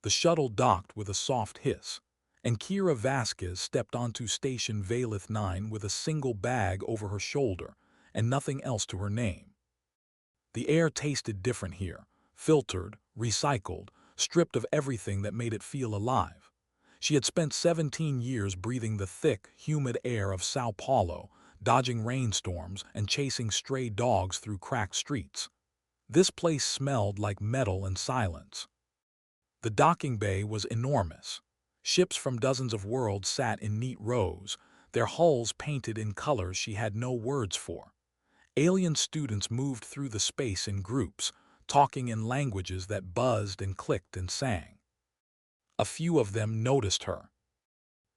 The shuttle docked with a soft hiss, and Kira Vasquez stepped onto Station Valith 9 with a single bag over her shoulder and nothing else to her name. The air tasted different here, filtered, recycled, stripped of everything that made it feel alive. She had spent 17 years breathing the thick, humid air of Sao Paulo, dodging rainstorms and chasing stray dogs through cracked streets. This place smelled like metal and silence. The docking bay was enormous. Ships from dozens of worlds sat in neat rows, their hulls painted in colors she had no words for. Alien students moved through the space in groups, talking in languages that buzzed and clicked and sang. A few of them noticed her.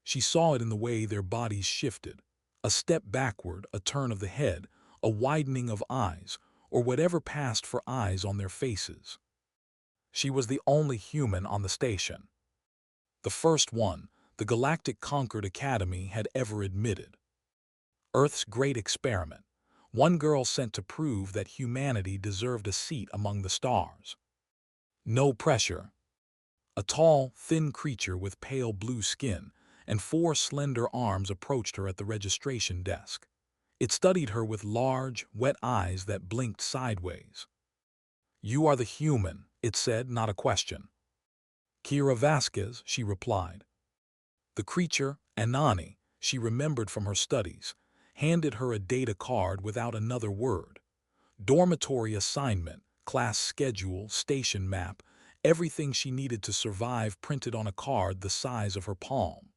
She saw it in the way their bodies shifted. A step backward, a turn of the head, a widening of eyes, or whatever passed for eyes on their faces. She was the only human on the station. The first one, the Galactic Conquered Academy had ever admitted. Earth's great experiment. One girl sent to prove that humanity deserved a seat among the stars. No pressure. A tall, thin creature with pale blue skin and 4 slender arms approached her at the registration desk. It studied her with large, wet eyes that blinked sideways. "You are the human," it said, not a question. "Kira Vasquez," she replied. The creature, Anani, she remembered from her studies, handed her a data card without another word. Dormitory assignment, class schedule, station map, everything she needed to survive printed on a card the size of her palm.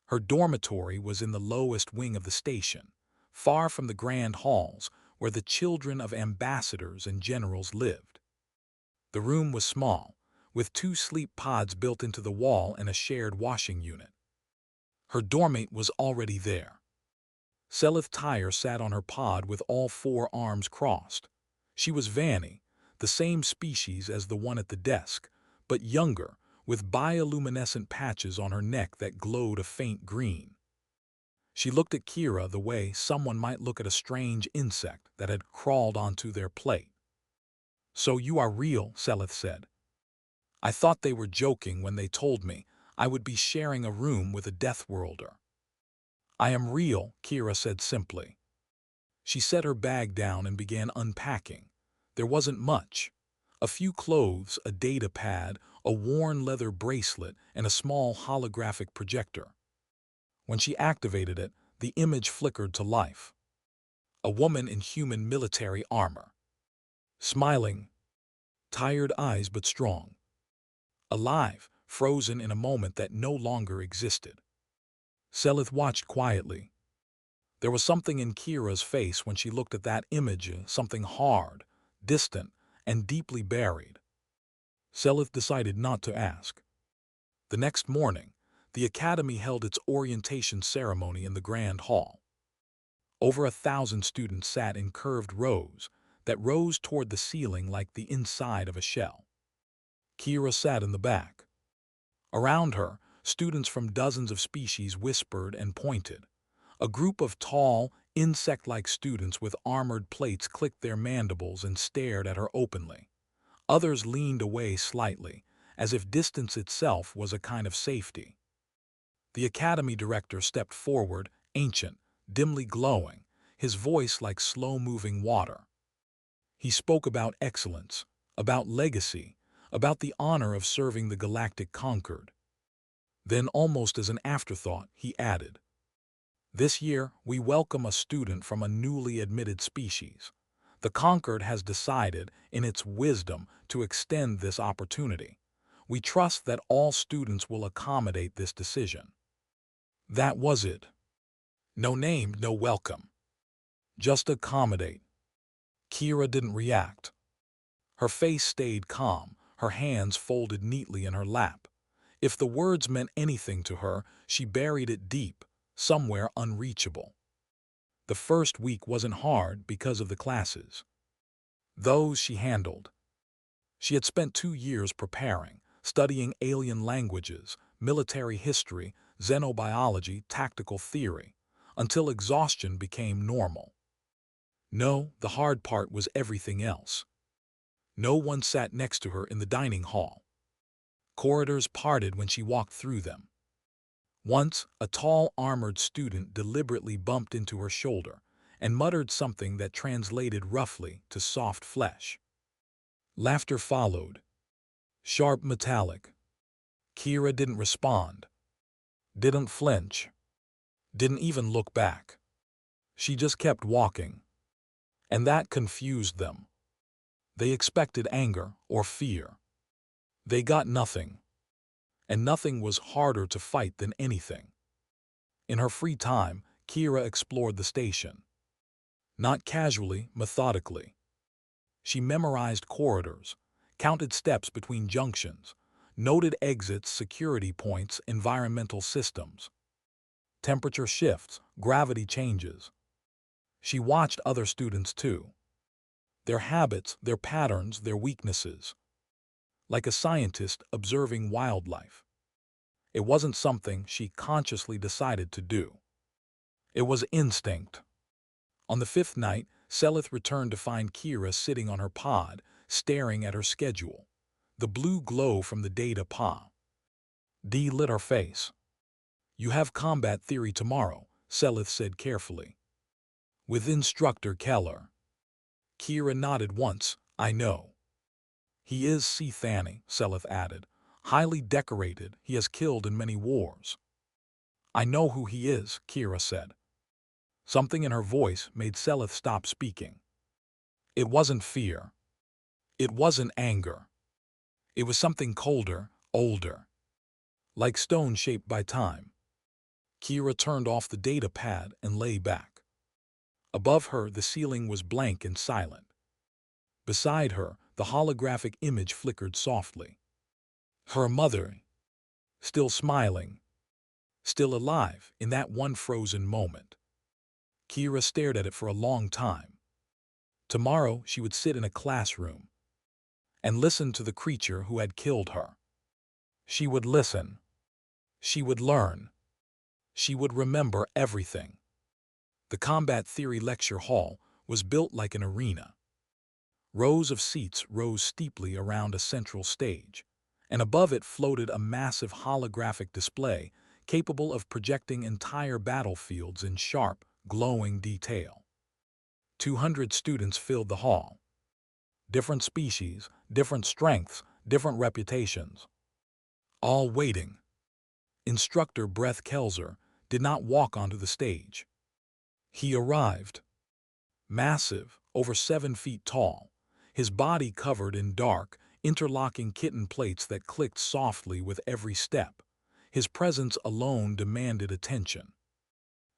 Her dormitory was in the lowest wing of the station, far from the grand halls where the children of ambassadors and generals lived. The room was small, with 2 sleep pods built into the wall and a shared washing unit. Her dormmate was already there. Selith Tyre sat on her pod with all 4 arms crossed. She was Vanny, the same species as the one at the desk, but younger, with bioluminescent patches on her neck that glowed a faint green. She looked at Kira the way someone might look at a strange insect that had crawled onto their plate. "So you are real," Selith said. "I thought they were joking when they told me I would be sharing a room with a Death Worlder." "I am real," Kira said simply. She set her bag down and began unpacking. There wasn't much. A few clothes, a data pad, a worn leather bracelet, and a small holographic projector. When she activated it, the image flickered to life. A woman in human military armor. Smiling. Tired eyes but strong. Alive, frozen in a moment that no longer existed. Selith watched quietly. There was something in Kira's face when she looked at that image, something hard, distant, and deeply buried. Selith decided not to ask. The next morning, the Academy held its orientation ceremony in the Grand Hall. Over 1,000 students sat in curved rows that rose toward the ceiling like the inside of a shell. Kira sat in the back. Around her, students from dozens of species whispered and pointed. A group of tall, insect-like students with armored plates clicked their mandibles and stared at her openly. Others leaned away slightly, as if distance itself was a kind of safety. The academy director stepped forward, ancient, dimly glowing, his voice like slow-moving water. He spoke about excellence, about legacy, about the honor of serving the Galactic Conquered. Then, almost as an afterthought, he added, "This year, we welcome a student from a newly admitted species. The Conquered has decided, in its wisdom, to extend this opportunity. We trust that all students will accommodate this decision." That was it. No name, no welcome. Just accommodate. Kira didn't react. Her face stayed calm, her hands folded neatly in her lap. If the words meant anything to her, she buried it deep, somewhere unreachable. The first week wasn't hard because of the classes. Those she handled. She had spent 2 years preparing, studying alien languages, military history, xenobiology, tactical theory, until exhaustion became normal. No, the hard part was everything else. No one sat next to her in the dining hall. Corridors parted when she walked through them. Once, a tall, armored student deliberately bumped into her shoulder and muttered something that translated roughly to soft flesh. Laughter followed. Sharp, metallic. Kira didn't respond, didn't flinch, didn't even look back. She just kept walking. And that confused them. They expected anger or fear. They got nothing. And nothing was harder to fight than anything. In her free time, Kira explored the station. Not casually, methodically. She memorized corridors, counted steps between junctions, noted exits, security points, environmental systems. Temperature shifts, gravity changes. She watched other students too. Their habits, their patterns, their weaknesses. Like a scientist observing wildlife. It wasn't something she consciously decided to do. It was instinct. On the fifth night, Selith returned to find Kira sitting on her pod, staring at her schedule. The blue glow from the data pod lit her face. "You have combat theory tomorrow," Selith said carefully. "With Instructor Keller." Kira nodded once. "I know." "He is Thani," Selith added. "Highly decorated, he has killed in many wars." "I know who he is," Kira said. Something in her voice made Selith stop speaking. It wasn't fear. It wasn't anger. It was something colder, older. Like stone shaped by time. Kira turned off the data pad and lay back. Above her, the ceiling was blank and silent. Beside her, the holographic image flickered softly. Her mother, still smiling, still alive in that one frozen moment. Kira stared at it for a long time. Tomorrow she would sit in a classroom and listen to the creature who had killed her. She would listen. She would learn. She would remember everything. The Combat Theory Lecture Hall was built like an arena. Rows of seats rose steeply around a central stage, and above it floated a massive holographic display capable of projecting entire battlefields in sharp, glowing detail. 200 students filled the hall. Different species, different strengths, different reputations. All waiting. Instructor Breth Kelzer did not walk onto the stage. He arrived. Massive, over 7 feet tall, his body covered in dark, interlocking kitten plates that clicked softly with every step. His presence alone demanded attention.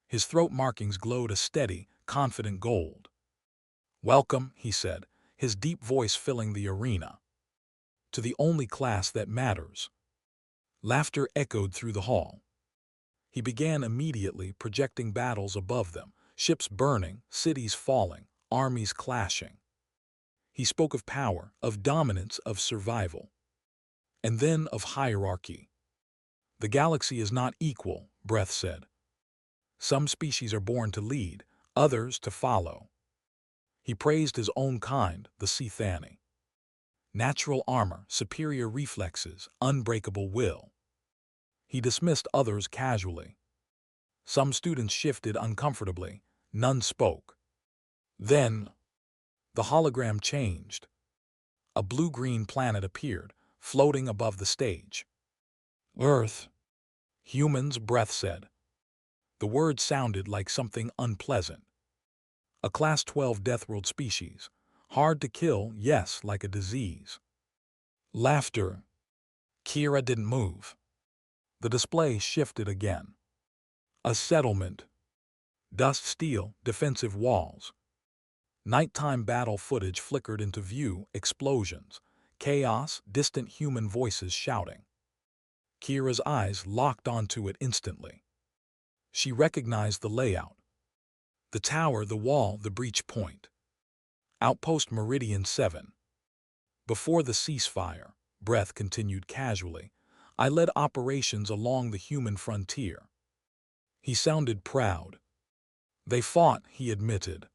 His throat markings glowed a steady, confident gold. "Welcome," he said, his deep voice filling the arena. "To the only class that matters." Laughter echoed through the hall. He began immediately, projecting battles above them, ships burning, cities falling, armies clashing. He spoke of power, of dominance, of survival. And then of hierarchy. "The galaxy is not equal," Breth said. "Some species are born to lead, others to follow." He praised his own kind, the Thani. Natural armor, superior reflexes, unbreakable will. He dismissed others casually. Some students shifted uncomfortably, none spoke. Then, the hologram changed. A blue-green planet appeared, floating above the stage. "Earth." "Humans," Breth said. The word sounded like something unpleasant. A Class 12 Deathworld species. Hard to kill, yes, like a disease. Laughter. Kira didn't move. The display shifted again. A settlement. Dust steel, defensive walls. Nighttime battle footage flickered into view, explosions, chaos, distant human voices shouting. Kira's eyes locked onto it instantly. She recognized the layout. The tower, the wall, the breach point. Outpost Meridian 7. Before the ceasefire, Breth continued casually, I led operations along the human frontier. He sounded proud. They fought, he admitted.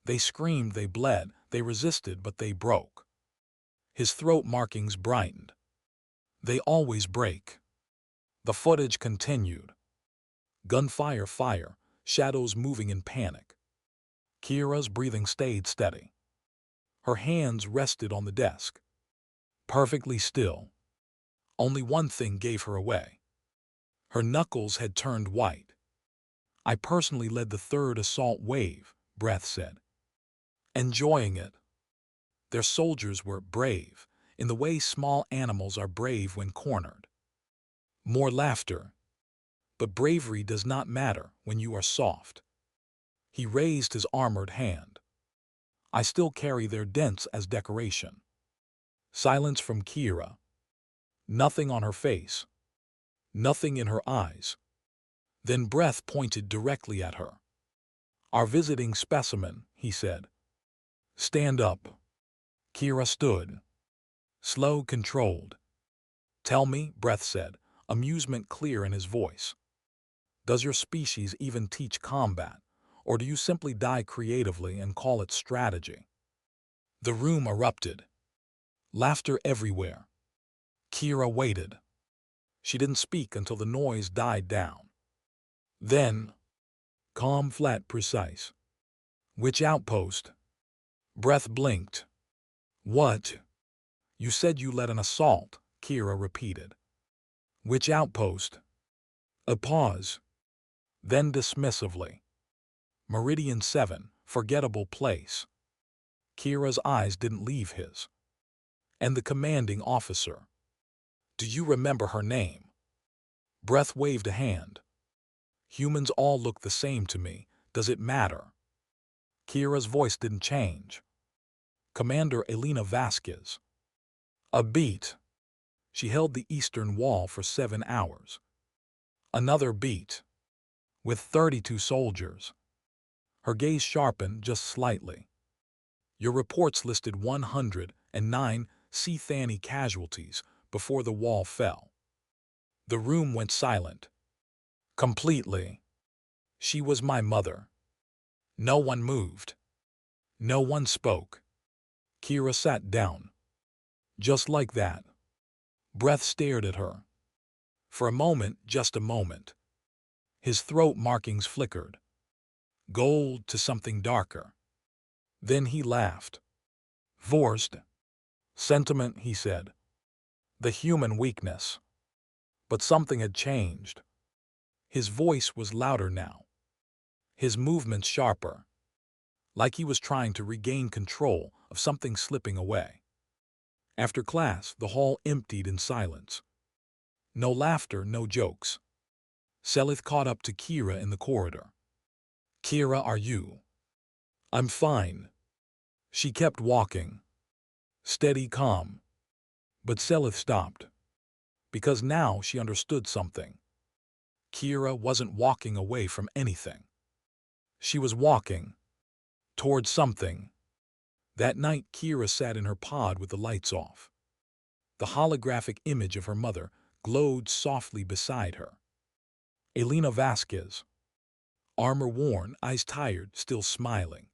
They screamed, they bled, they resisted, but they broke. His throat markings brightened. They always break. The footage continued. Gunfire, fire, shadows moving in panic. Kira's breathing stayed steady. Her hands rested on the desk, perfectly still. Only one thing gave her away. Her knuckles had turned white. I personally led the third assault wave, Breath said. Enjoying it. Their soldiers were brave, in the way small animals are brave when cornered. More laughter. But bravery does not matter when you are soft. He raised his armored hand. I still carry their dents as decoration. Silence from Kira. Nothing on her face. Nothing in her eyes. Then Breath pointed directly at her. Our visiting specimen, he said. Stand up. Kira stood. Slow, controlled. Tell me, Breath said, amusement clear in his voice. Does your species even teach combat, or do you simply die creatively and call it strategy? The room erupted. Laughter everywhere. Kira waited. She didn't speak until the noise died down. Then, calm, flat, precise. Which outpost? Breath blinked. What? You said you led an assault, Kira repeated. Which outpost? A pause. Then dismissively. Meridian 7, forgettable place. Kira's eyes didn't leave his. And the commanding officer. Do you remember her name? Breath waved a hand. Humans all look the same to me. Does it matter? Kira's voice didn't change. Commander Kira Vasquez. A beat. She held the eastern wall for 7 hours. Another beat. With 32 soldiers. Her gaze sharpened just slightly. Your reports listed 109 Thani casualties before the wall fell. The room went silent. Completely. She was my mother. No one moved. No one spoke. Kira sat down. Just like that. Breath stared at her. For a moment, just a moment. His throat markings flickered. Gold to something darker. Then he laughed. Forced. Sentiment, he said. The human weakness. But something had changed. His voice was louder now. His movements sharper. Like he was trying to regain control of something slipping away. After class, the hall emptied in silence. No laughter, no jokes. Selith caught up to Kira in the corridor. Kira, are you? I'm fine. She kept walking. Steady, calm. But Selith stopped. Because now she understood something. Kira wasn't walking away from anything. She was walking towards something. That night, Kira sat in her pod with the lights off. The holographic image of her mother glowed softly beside her. Kira Vasquez. Armor worn, eyes tired, still smiling.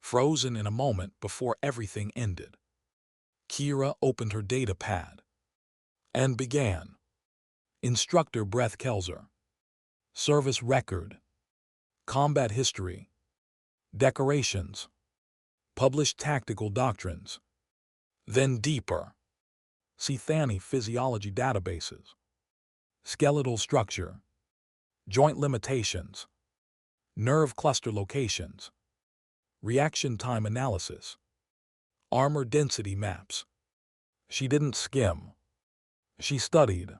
Frozen in a moment before everything ended. Kira opened her data pad. And began. Instructor Breath Kelzer. Service record. Combat history. Decorations. Published tactical doctrines. Then deeper. Thani physiology databases. Skeletal structure. Joint limitations. Nerve cluster locations. Reaction time analysis. Armor density maps. She didn't skim. She studied.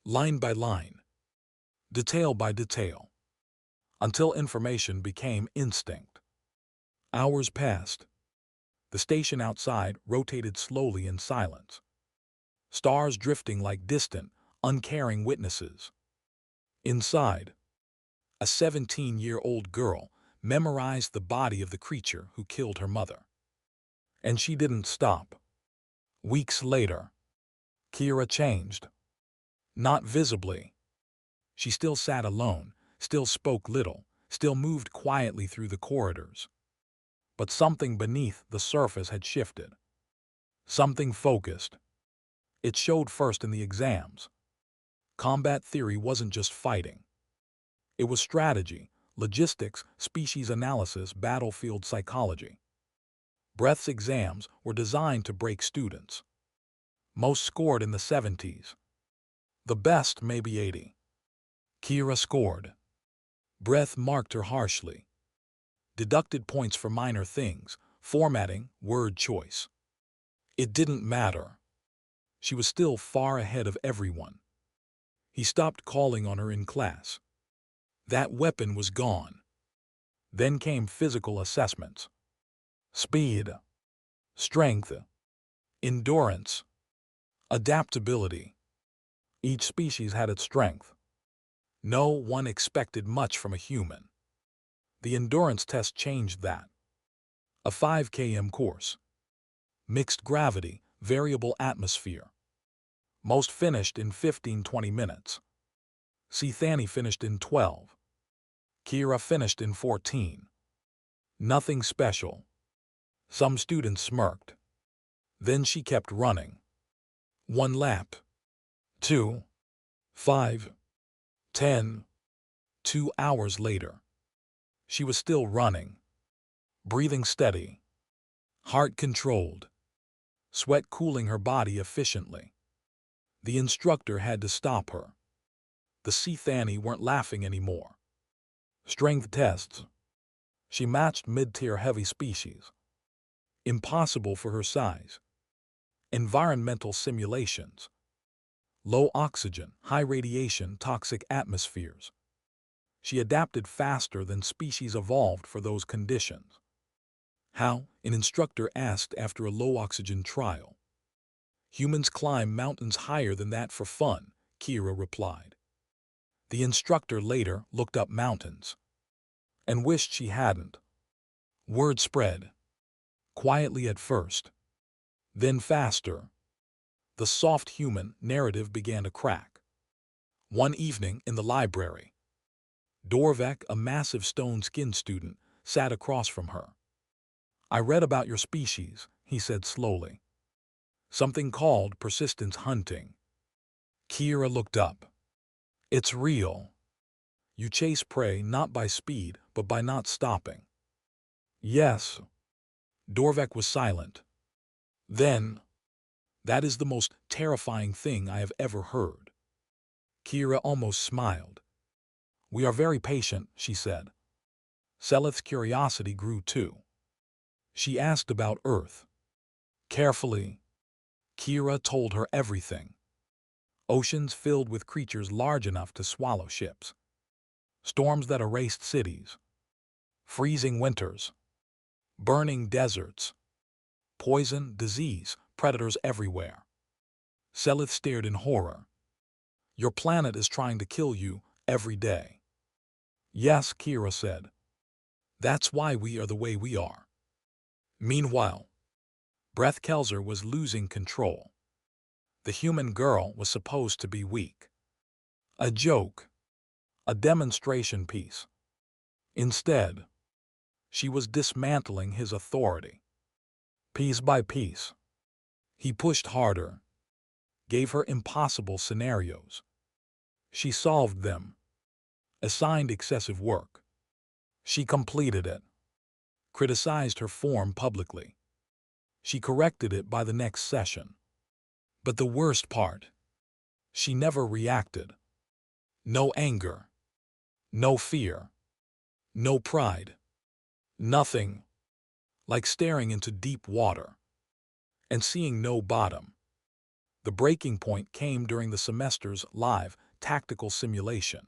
Line by line. Detail by detail. Until information became instinct. Hours passed. The station outside rotated slowly in silence. Stars drifting like distant, uncaring witnesses. Inside, a 17-year-old girl memorized the body of the creature who killed her mother. And she didn't stop. Weeks later, Kira changed. Not visibly. She still sat alone, still spoke little, still moved quietly through the corridors. But something beneath the surface had shifted. Something focused. It showed first in the exams. Combat theory wasn't just fighting. It was strategy, logistics, species analysis, battlefield psychology. Breath's exams were designed to break students. Most scored in the 70s. The best maybe 80. Kira scored. Breath marked her harshly. Deducted points for minor things, formatting, word choice. It didn't matter. She was still far ahead of everyone. He stopped calling on her in class. That weapon was gone. Then came physical assessments. Speed, strength, endurance, adaptability. Each species had its strength. No one expected much from a human. The endurance test changed that. A 5 km course. Mixed gravity, variable atmosphere. Most finished in 15-20 minutes. Thani finished in 12. Kira finished in 14. Nothing special. Some students smirked. Then she kept running. 1 lap. 2. 5. 10. 2 hours later. She was still running. Breathing steady. Heart controlled. Sweat cooling her body efficiently. The instructor had to stop her. The Thani weren't laughing anymore. Strength tests. She matched mid-tier heavy species. Impossible for her size. Environmental simulations. Low oxygen, high radiation, toxic atmospheres. She adapted faster than species evolved for those conditions. How? An instructor asked after a low-oxygen trial. Humans climb mountains higher than that for fun, Kira replied. The instructor later looked up mountains and wished she hadn't. Word spread. Quietly at first. Then faster. The soft human narrative began to crack. One evening in the library, Dorvek, a massive stone-skinned student, sat across from her. I read about your species, he said slowly. Something called persistence hunting. Kira looked up. It's real. You chase prey not by speed, but by not stopping. Yes. Dorvek was silent. Then, that is the most terrifying thing I have ever heard. Kira almost smiled. We are very patient, she said. Selith's curiosity grew too. She asked about Earth. Carefully, Kira told her everything. Oceans filled with creatures large enough to swallow ships. Storms that erased cities. Freezing winters. Burning deserts. Poison, disease, predators everywhere. Selith stared in horror. Your planet is trying to kill you every day. Yes, Kira said. That's why we are the way we are. Meanwhile, Breath Kelzer was losing control. The human girl was supposed to be weak. A joke. A demonstration piece. Instead, she was dismantling his authority. Piece by piece. He pushed harder. Gave her impossible scenarios. She solved them. Assigned excessive work. She completed it. Criticized her form publicly. She corrected it by the next session. But the worst part, she never reacted. No anger. No fear. No pride. Nothing. Like staring into deep water and seeing no bottom. The breaking point came during the semester's live tactical simulation.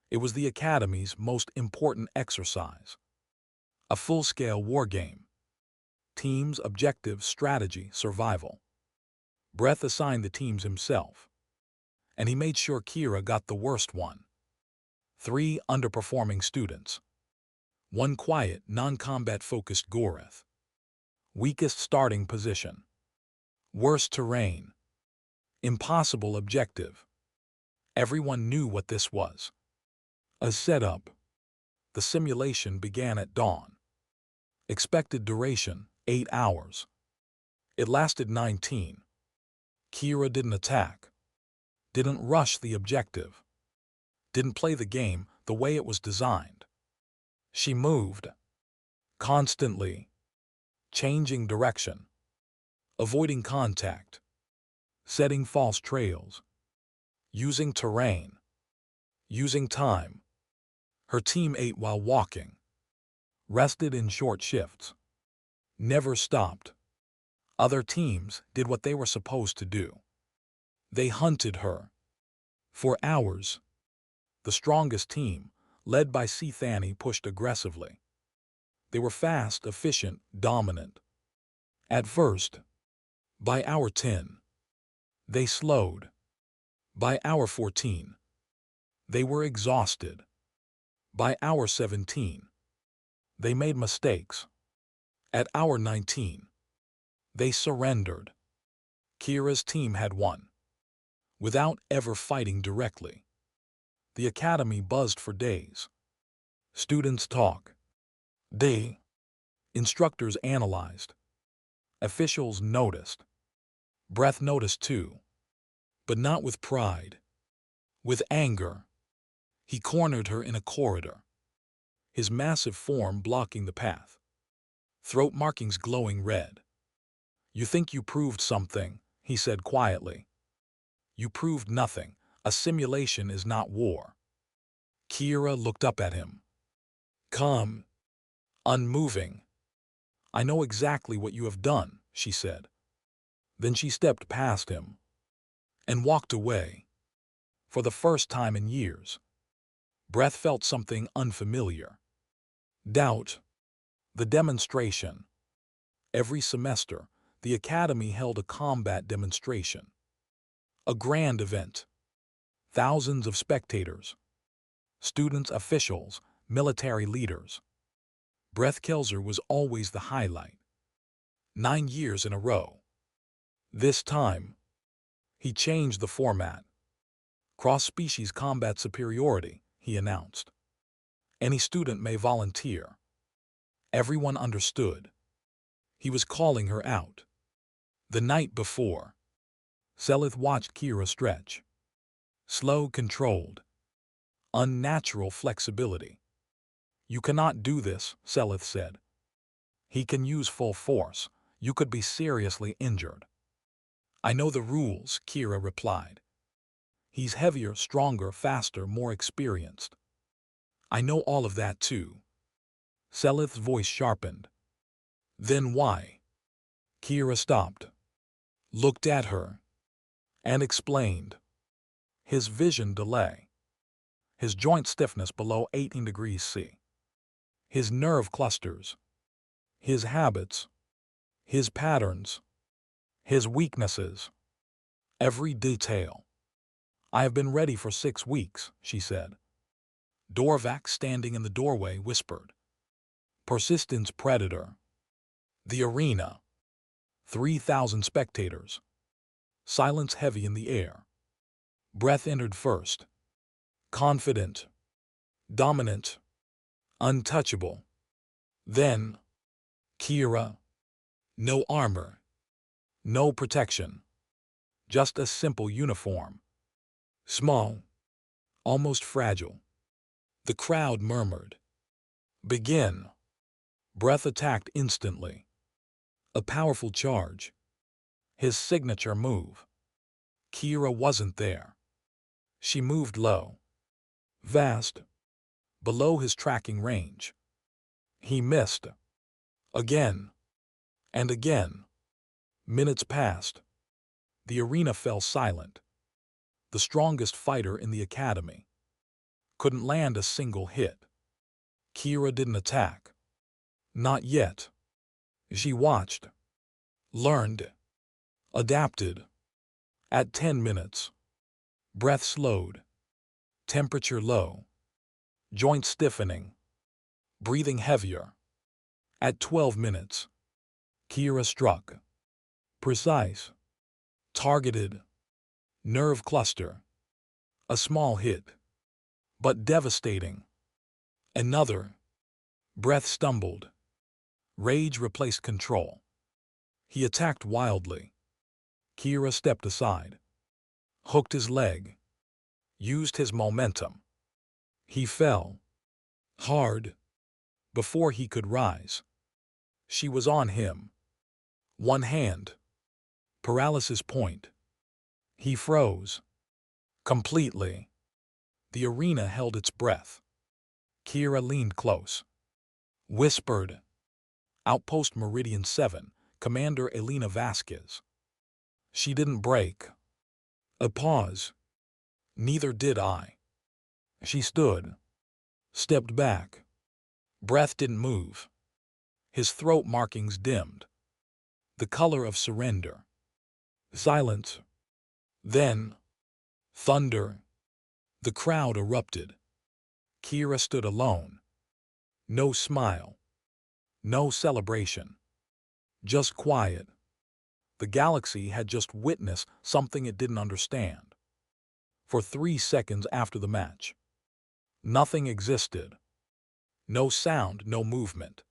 It was the Academy's most important exercise. A full-scale war game. Teams, objectives, strategy, survival. Breath assigned the teams himself. And he made sure Kira got the worst one. 3 underperforming students. 1 quiet, non-combat-focused Goreth. Weakest starting position. Worst terrain. Impossible objective. Everyone knew what this was. A setup. The simulation began at dawn. Expected duration, 8 hours. It lasted 19. Kira didn't attack, didn't rush the objective, didn't play the game the way it was designed. She moved, constantly, changing direction, avoiding contact, setting false trails, using terrain, using time. Her team ate while walking, rested in short shifts, never stopped. Other teams did what they were supposed to do. They hunted her. For hours, the strongest team, led by Thani, pushed aggressively. They were fast, efficient, dominant. At first, by hour 10, they slowed. By hour 14, they were exhausted. By hour 17, they made mistakes. At hour 19, they surrendered. Kira's team had won, without ever fighting directly. The academy buzzed for days. Students talk. Instructors analyzed. Officials noticed. Breath noticed too, but not with pride. With anger. He cornered her in a corridor, his massive form blocking the path, throat markings glowing red. "You think you proved something," he said quietly. "You proved nothing. A simulation is not war." Kira looked up at him. Calm, unmoving. "I know exactly what you have done," she said. Then she stepped past him and walked away. For the first time in years, Breath felt something unfamiliar. Doubt. The demonstration. Every semester, the academy held a combat demonstration. A grand event. Thousands of spectators. Students, officials, military leaders. Breath Kelzer was always the highlight. 9 years in a row. This time, he changed the format. Cross-species combat superiority, he announced. Any student may volunteer. Everyone understood. He was calling her out. The night before, Selith watched Kira stretch. Slow, controlled. Unnatural flexibility. "You cannot do this," Selith said. "He can use full force. You could be seriously injured." "I know the rules," Kira replied. "He's heavier, stronger, faster, more experienced." "I know all of that too." Selith's voice sharpened. "Then why?" Kira stopped, looked at her, and explained. His vision delay. His joint stiffness below 18 degrees C. His nerve clusters. His habits. His patterns. His weaknesses. Every detail. "I have been ready for 6 weeks, she said. Dorvac, standing in the doorway, whispered. Persistence predator. The arena. 3,000 spectators. Silence heavy in the air. Breath entered first. Confident. Dominant. Untouchable. Then, Kira. No armor. No protection. Just a simple uniform. Small. Almost fragile. The crowd murmured. "Begin." Breath attacked instantly. A powerful charge. His signature move. Kira wasn't there. She moved low. Vast. Below his tracking range. He missed. Again. And again. Minutes passed. The arena fell silent. The strongest fighter in the academy couldn't land a single hit. Kira didn't attack. Not yet. She watched. Learned. Adapted. At 10 minutes. Breath slowed. Temperature low. Joint stiffening. Breathing heavier. At 12 minutes. Kira struck. Precise. Targeted. Nerve cluster. A small hit. But devastating. Another. Breath stumbled. Rage replaced control. He attacked wildly. Kira stepped aside, hooked his leg, used his momentum. He fell, hard, before he could rise. She was on him. One hand. Paralysis point. He froze. Completely. The arena held its breath. Kira leaned close. Whispered. Outpost Meridian 7, Commander Elena Vasquez. She didn't break. A pause. Neither did I. She stood. Stepped back. Breath didn't move. His throat markings dimmed. The color of surrender. Silence. Then, thunder. The crowd erupted. Kira stood alone. No smile. No celebration. Just quiet. The galaxy had just witnessed something it didn't understand. For 3 seconds after the match, nothing existed. No sound, no movement.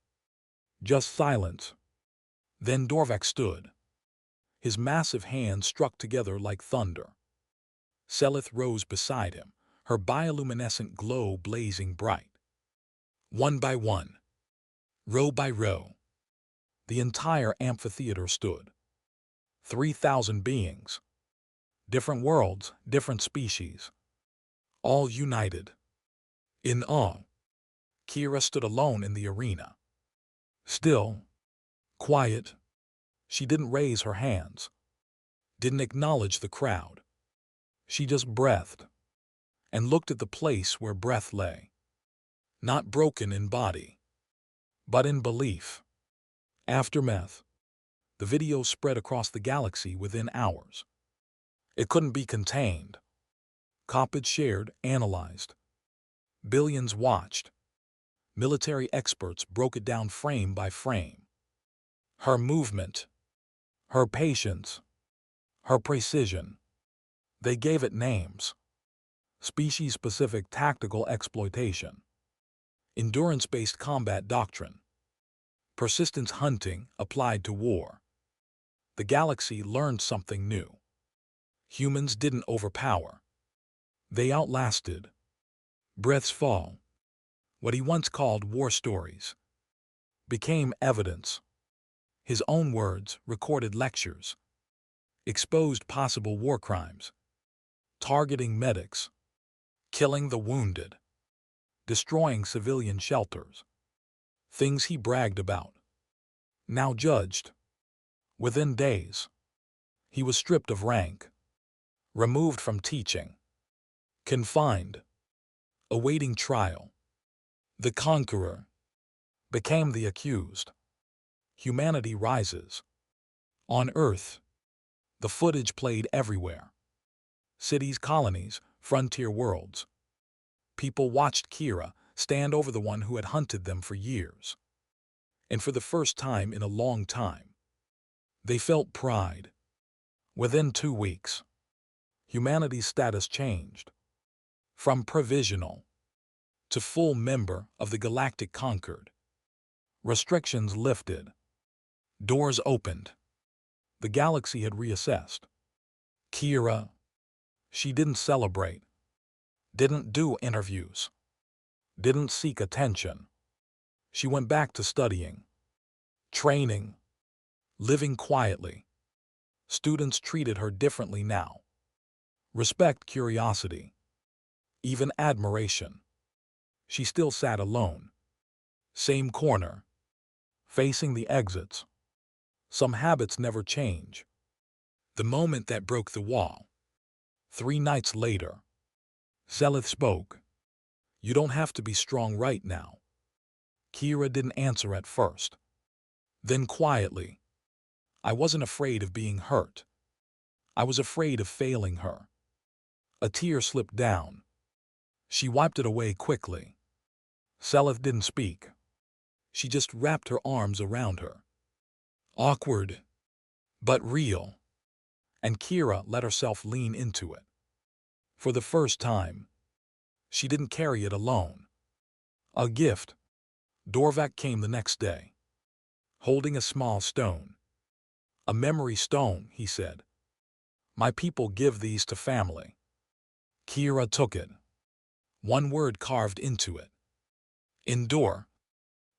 Just silence. Then Dorvac stood. His massive hands struck together like thunder. Selith rose beside him, her bioluminescent glow blazing bright. One by one, row by row, the entire amphitheater stood. 3,000 beings. Different worlds, different species. All united. In awe, Kira stood alone in the arena. Still, quiet. She didn't raise her hands. Didn't acknowledge the crowd. She just breathed and looked at the place where breath lay. Not broken in body, but in belief. Aftermath. The video spread across the galaxy within hours. It couldn't be contained. Copied, shared, analyzed. Billions watched. Military experts broke it down frame by frame. Her movement, her patience, her precision. They gave it names. Species-specific tactical exploitation. Endurance-based combat doctrine. Persistence hunting applied to war. The galaxy learned something new. Humans didn't overpower. They outlasted. Breath's fall, what he once called war stories, became evidence. His own words, recorded lectures, exposed possible war crimes, targeting medics, killing the wounded, destroying civilian shelters. Things he bragged about. Now judged. Within days, he was stripped of rank, removed from teaching, confined, awaiting trial. The conqueror became the accused. Humanity rises. On Earth, the footage played everywhere. Cities, colonies, frontier worlds. People watched Kira stand over the one who had hunted them for years. And for the first time in a long time, they felt pride. Within 2 weeks, humanity's status changed. From provisional to full member of the Galactic Conquered. Restrictions lifted. Doors opened. The galaxy had reassessed. Kira, she didn't celebrate, didn't do interviews, didn't seek attention. She went back to studying, training, living quietly. Students treated her differently now. Respect, curiosity, even admiration. She still sat alone. Same corner, facing the exits. Some habits never change. The moment that broke the wall. 3 nights later, Selith spoke. You don't have to be strong right now. Kira didn't answer at first. Then quietly, I wasn't afraid of being hurt. I was afraid of failing her. A tear slipped down. She wiped it away quickly. Selith didn't speak. She just wrapped her arms around her. Awkward, but real. And Kira let herself lean into it. For the first time, she didn't carry it alone. A gift. Dorvac came the next day, holding a small stone. A memory stone, he said. My people give these to family. Kira took it. One word carved into it. Endure.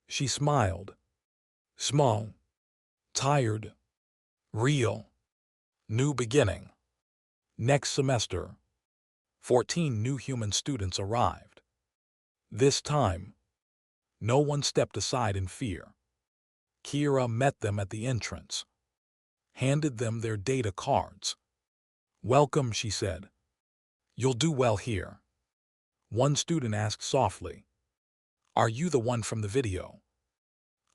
She smiled. Small. Tired. Real. New beginning. Next semester, 14 new human students arrived. This time, no one stepped aside in fear. Kira met them at the entrance, handed them their data cards. Welcome, she said. You'll do well here. One student asked softly, Are you the one from the video?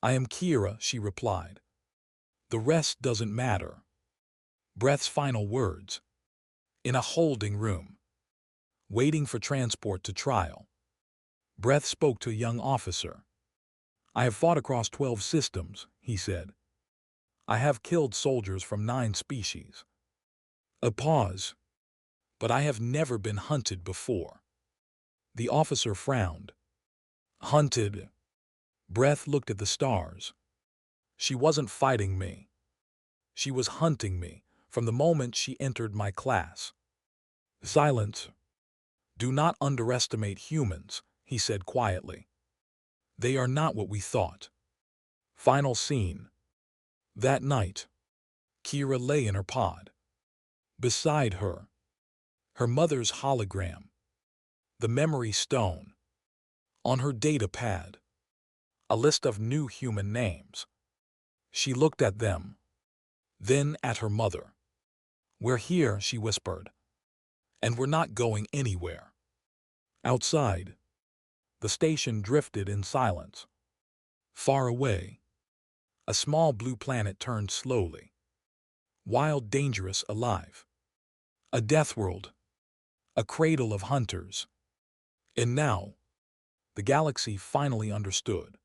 I am Kira, she replied. The rest doesn't matter. Breath's final words. In a holding room, waiting for transport to trial, Breath spoke to a young officer. I have fought across 12 systems, he said. I have killed soldiers from 9 species. A pause. But I have never been hunted before. The officer frowned. Hunted? Breath looked at the stars. She wasn't fighting me. She was hunting me from the moment she entered my class. Silence. Do not underestimate humans, he said quietly. They are not what we thought. Final scene. That night, Kira lay in her pod. Beside her, her mother's hologram, the memory stone. On her data pad, a list of new human names. She looked at them, then at her mother. We're here, she whispered, and we're not going anywhere. Outside, the station drifted in silence. Far away, a small blue planet turned slowly. Wild, dangerous, alive. A death world. A cradle of hunters. And now, the galaxy finally understood.